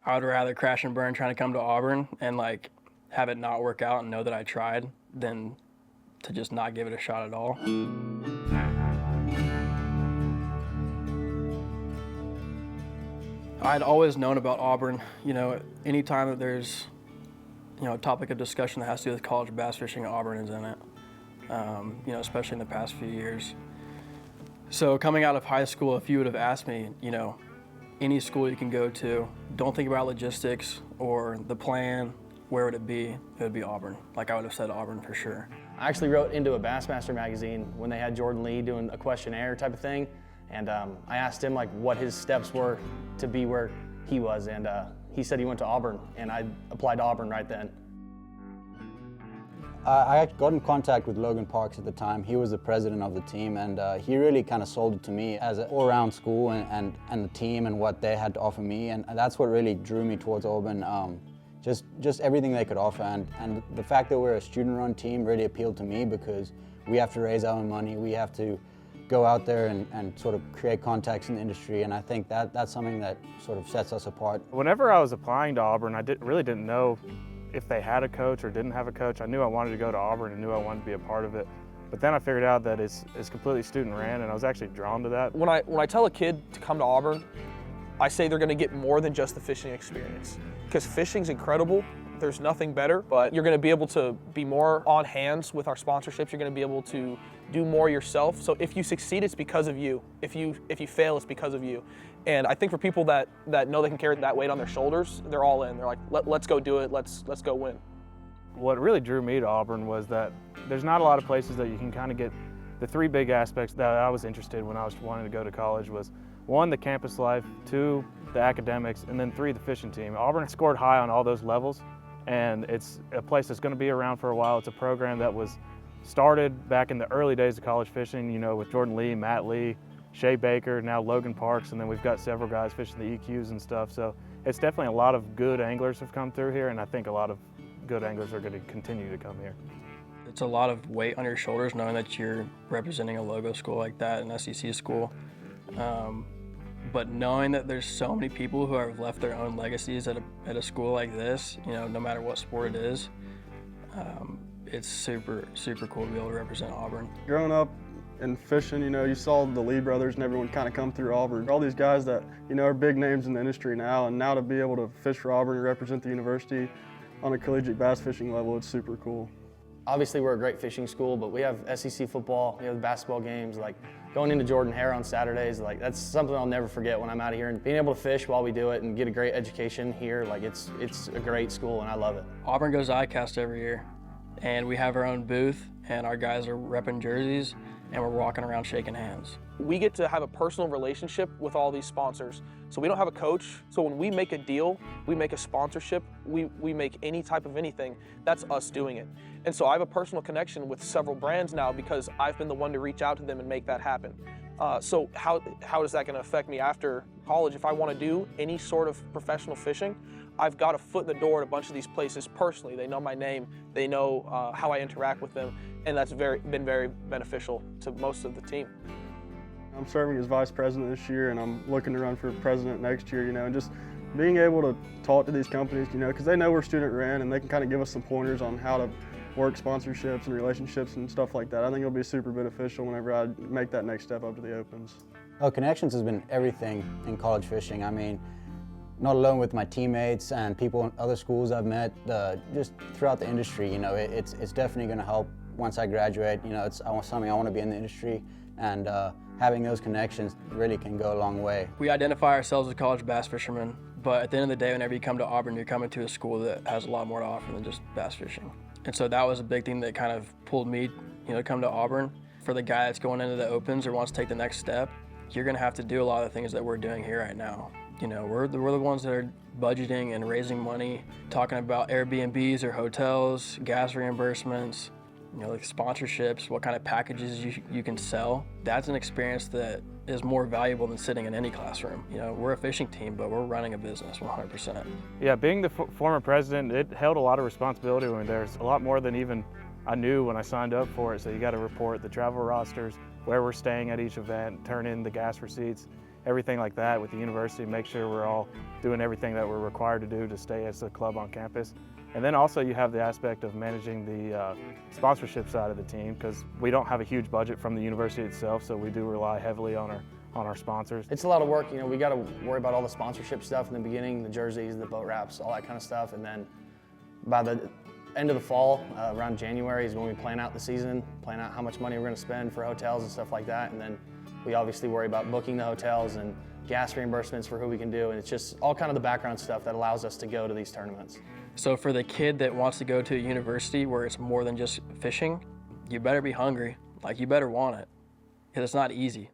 I would rather crash and burn trying to come to Auburn and like have it not work out and know that I tried than to just not give it a shot at all. I'd always known about Auburn. You know, anytime that there's, you know, a topic of discussion that has to do with college bass fishing, Auburn is in it. You know, especially in the past few years. So coming out of high school, if you would have asked me, you know, any school you can go to, don't think about logistics or the plan, where would it be? It would be Auburn. Like I would have said Auburn for sure. I actually wrote into a Bassmaster magazine when they had Jordan Lee doing a questionnaire type of thing. And I asked him like what his steps were to be where he was. And he said he went to Auburn, and I applied to Auburn right then. I got in contact with Logan Parks at the time. He was the president of the team, and he really kind of sold it to me as an all-around school and the team and what they had to offer me, and that's what really drew me towards Auburn. Just everything they could offer, and the fact that we're a student-run team really appealed to me because we have to raise our own money, we have to go out there and sort of create contacts in the industry, and I think that's something that sort of sets us apart. Whenever I was applying to Auburn, I really didn't know if they had a coach or didn't have a coach. I knew I wanted to go to Auburn and knew I wanted to be a part of it. But then I figured out that it's completely student ran, and I was actually drawn to that. When I tell a kid to come to Auburn, I say they're gonna get more than just the fishing experience. Because fishing's incredible, there's nothing better, but you're gonna be able to be more on hands with our sponsorships, you're gonna be able to do more yourself. So if you succeed, it's because of you. If you fail, it's because of you. And I think for people that know they can carry that weight on their shoulders, they're all in. They're like, let's go do it, let's go win. What really drew me to Auburn was that there's not a lot of places that you can kind of get the three big aspects that I was interested in when I was wanting to go to college was 1, the campus life, 2, the academics, and then 3, the fishing team. Auburn scored high on all those levels, and it's a place that's going to be around for a while. It's a program that was started back in the early days of college fishing, you know, with Jordan Lee, Matt Lee, Shea Baker, now Logan Parks, and then we've got several guys fishing the EQs and stuff. So it's definitely a lot of good anglers have come through here, and I think a lot of good anglers are going to continue to come here. It's a lot of weight on your shoulders knowing that you're representing a logo school like that, an SEC school. But knowing that there's so many people who have left their own legacies at a school like this, you know, no matter what sport it is, it's super, super cool to be able to represent Auburn. Growing up in fishing, you know, you saw the Lee brothers and everyone kind of come through Auburn. All these guys that, you know, are big names in the industry now, and now to be able to fish for Auburn and represent the university on a collegiate bass fishing level, it's super cool. Obviously, we're a great fishing school, but we have SEC football, we have basketball games, like going into Jordan Hare on Saturdays, like that's something I'll never forget when I'm out of here. And being able to fish while we do it and get a great education here, like it's a great school and I love it. Auburn goes to ICAST every year, and we have our own booth, and our guys are repping jerseys, and we're walking around shaking hands. We get to have a personal relationship with all these sponsors. So we don't have a coach. So when we make a deal, we make a sponsorship, we make any type of anything, that's us doing it. And so I have a personal connection with several brands now because I've been the one to reach out to them and make that happen. So how is that going to affect me after college? If I want to do any sort of professional fishing, I've got a foot in the door at a bunch of these places personally. They know my name, they know how I interact with them, and that's been very beneficial to most of the team. I'm serving as vice president this year, and I'm looking to run for president next year, you know, and just being able to talk to these companies, you know, because they know we're student ran and they can kind of give us some pointers on how to work sponsorships and relationships and stuff like that. I think it'll be super beneficial whenever I make that next step up to the Opens. Oh, connections has been everything in college fishing. I mean, not alone with my teammates and people in other schools I've met, just throughout the industry, you know, it's definitely going to help once I graduate. You know, it's something I want to be in the industry, and having those connections really can go a long way. We identify ourselves as college bass fishermen, but at the end of the day, whenever you come to Auburn, you're coming to a school that has a lot more to offer than just bass fishing. And so that was a big thing that kind of pulled me, you know, to come to Auburn. For the guy that's going into the Opens or wants to take the next step, you're going to have to do a lot of the things that we're doing here right now. You know, we're the ones that are budgeting and raising money, talking about Airbnbs or hotels, gas reimbursements, you know, like sponsorships, what kind of packages you can sell. That's an experience that is more valuable than sitting in any classroom. You know, we're a fishing team, but we're running a business 100%. Yeah, being the former president, it held a lot of responsibility. I mean, there's a lot more than even I knew when I signed up for it. So you got to report the travel rosters, where we're staying at each event, turn in the gas receipts. everything like that with the university, make sure we're all doing everything that we're required to do to stay as a club on campus. And then also you have the aspect of managing the sponsorship side of the team, because we don't have a huge budget from the university itself, so we do rely heavily on our sponsors. It's a lot of work, you know, we got to worry about all the sponsorship stuff in the beginning, the jerseys, the boat wraps, all that kind of stuff, and then by the end of the fall, around January, is when we plan out the season, plan out how much money we're going to spend for hotels and stuff like that, and then we obviously worry about booking the hotels and gas reimbursements for who we can do, and it's just all kind of the background stuff that allows us to go to these tournaments. So for the kid that wants to go to a university where it's more than just fishing, you better be hungry. Like, you better want it, because it's not easy.